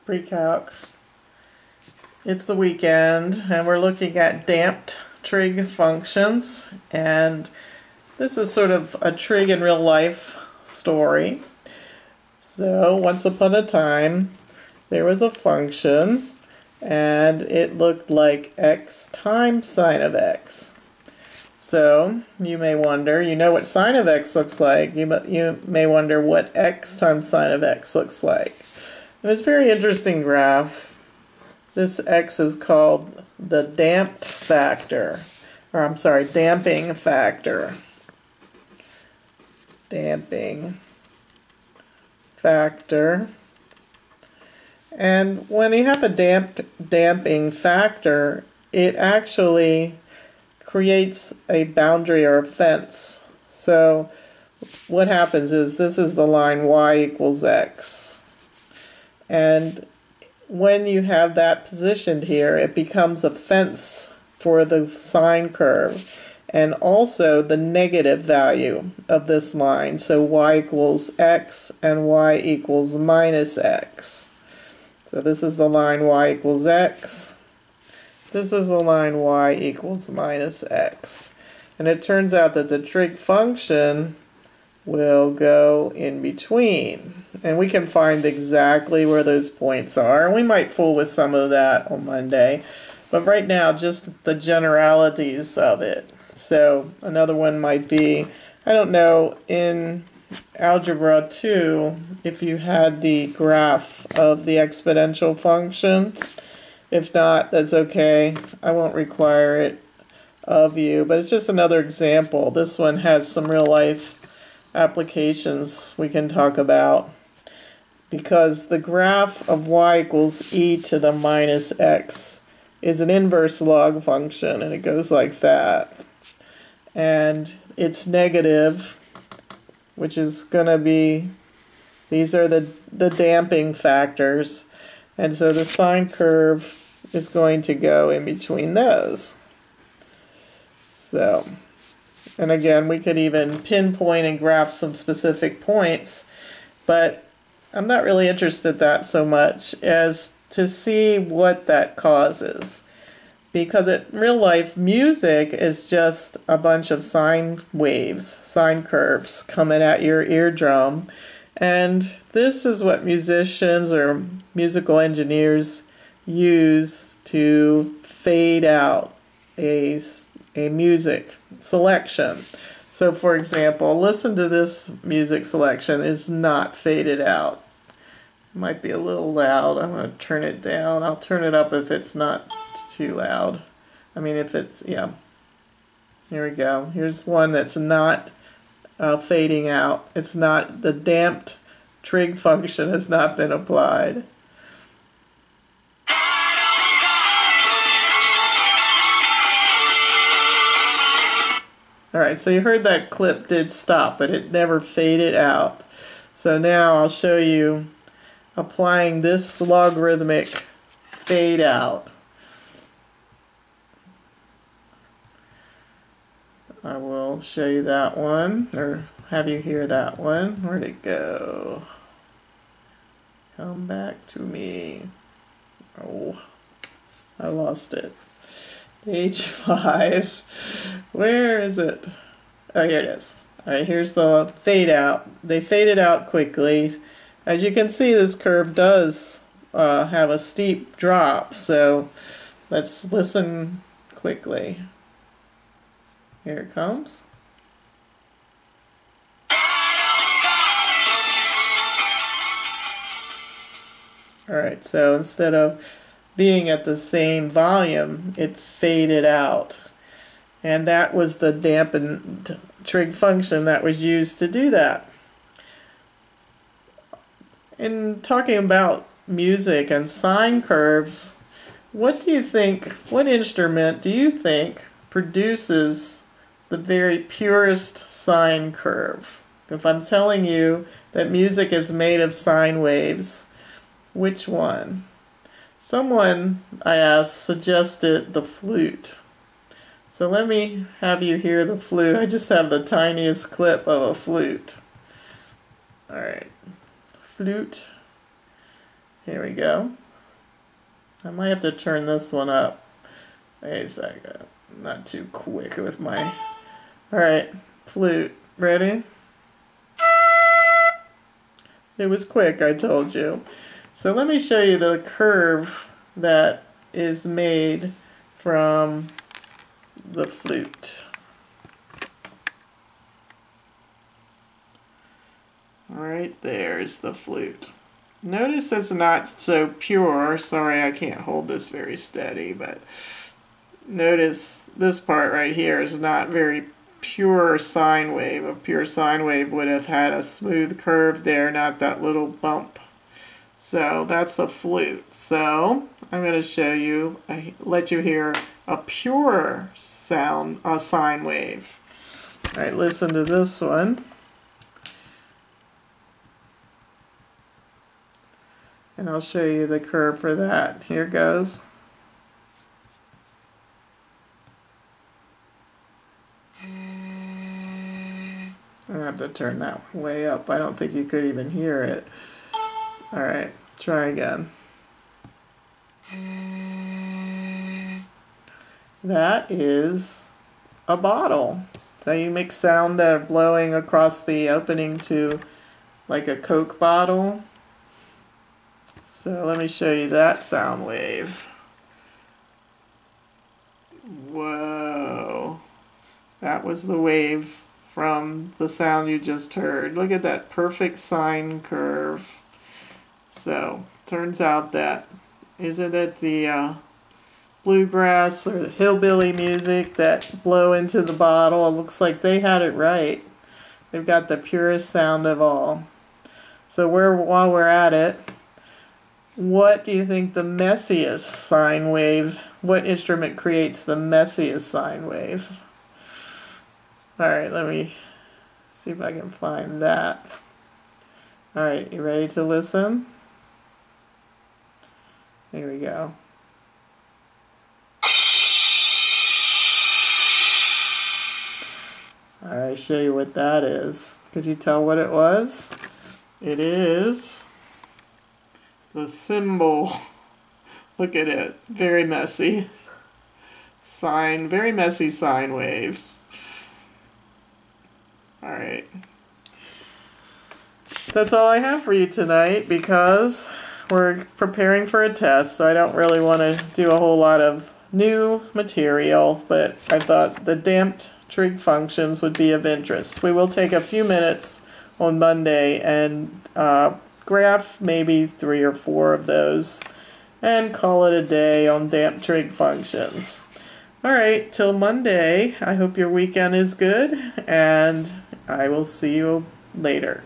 PreCalc. It's the weekend and we're looking at damped trig functions, and this is sort of a trig in real life story. So once upon a time there was a function and it looked like x times sine of x. So you may wonder, you know what sine of x looks like, you may wonder what x times sine of x looks like. And it's a very interesting graph. This x is called the damped factor, or I'm sorry, damping factor. Damping factor. And when you have a damping factor, it actually creates a boundary or a fence. So what happens is this is the line y equals x. And when you have that positioned here, it becomes a fence for the sine curve and also the negative value of this line. So y equals x and y equals minus x. So this is the line y equals x. This is the line y equals minus x. And it turns out that the trig function will go in between. And we can find exactly where those points are. And we might fool with some of that on Monday. But right now, just the generalities of it. So another one might be, I don't know, in Algebra 2, if you had the graph of the exponential function. If not, that's okay. I won't require it of you. But it's just another example. This one has some real life applications we can talk about, because the graph of y equals e to the minus x is an inverse log function, and it goes like that. And it's negative, which is going to be, these are the damping factors, and so the sine curve is going to go in between those. So, and again, we could even pinpoint and graph some specific points, but I'm not really interested in that so much as to see what that causes. Because in real life, music is just a bunch of sine waves, sine curves coming at your eardrum. And this is what musicians or musical engineers use to fade out a music selection. So for example, listen to this music selection. It's not faded out. It might be a little loud. I'm going to turn it down. I'll turn it up if it's not too loud. I mean, if it's, yeah. Here we go. Here's one that's not fading out. It's not, the damped trig function has not been applied. Alright, so you heard that clip did stop, but it never faded out. So now I'll show you applying this logarithmic fade out. I will show you that one, or have you hear that one. Where'd it go? Come back to me. Oh, I lost it. Page 5. Where is it? Oh, here it is. Alright, here's the fade out. They faded out quickly. As you can see, this curve does have a steep drop, so let's listen quickly. Here it comes. Alright, so instead of being at the same volume, it faded out. And that was the dampened trig function that was used to do that. In talking about music and sine curves, what do you think, what instrument do you think produces the very purest sine curve? If I'm telling you that music is made of sine waves, which one? Someone, I asked, suggested the flute. So let me have you hear the flute. I just have the tiniest clip of a flute. Alright. Flute. Here we go. I might have to turn this one up. Wait a second. I'm not too quick with my... Alright, flute. Ready? It was quick, I told you. So let me show you the curve that is made from the flute. Alright, there's the flute. Notice it's not so pure. Sorry, I can't hold this very steady, but notice this part right here is not very pure sine wave. A pure sine wave would have had a smooth curve there, not that little bump. So that's the flute. So I'm going to show you, let you hear a pure sound, a sine wave. All right, listen to this one. And I'll show you the curve for that. Here goes. I have to turn that way up. I don't think you could even hear it. Alright, try again. That is a bottle. So you make sound blowing across the opening to like a Coke bottle. So let me show you that sound wave. Whoa. That was the wave from the sound you just heard. Look at that perfect sine curve. So, turns out that, isn't it the bluegrass or the hillbilly music that blow into the bottle? It looks like they had it right. They've got the purest sound of all. So while we're at it, what do you think the messiest sine wave, what instrument creates the messiest sine wave? Alright, let me see if I can find that. Alright, you ready to listen? Here we go. Alright, show you what that is. Could you tell what it was? It is the cymbal. Look at it. Very messy. Very messy sine wave. Alright. That's all I have for you tonight because we're preparing for a test, so I don't really want to do a whole lot of new material, but I thought the damped trig functions would be of interest. We will take a few minutes on Monday and graph maybe 3 or 4 of those and call it a day on damped trig functions. Alright, till Monday, I hope your weekend is good, and I will see you later.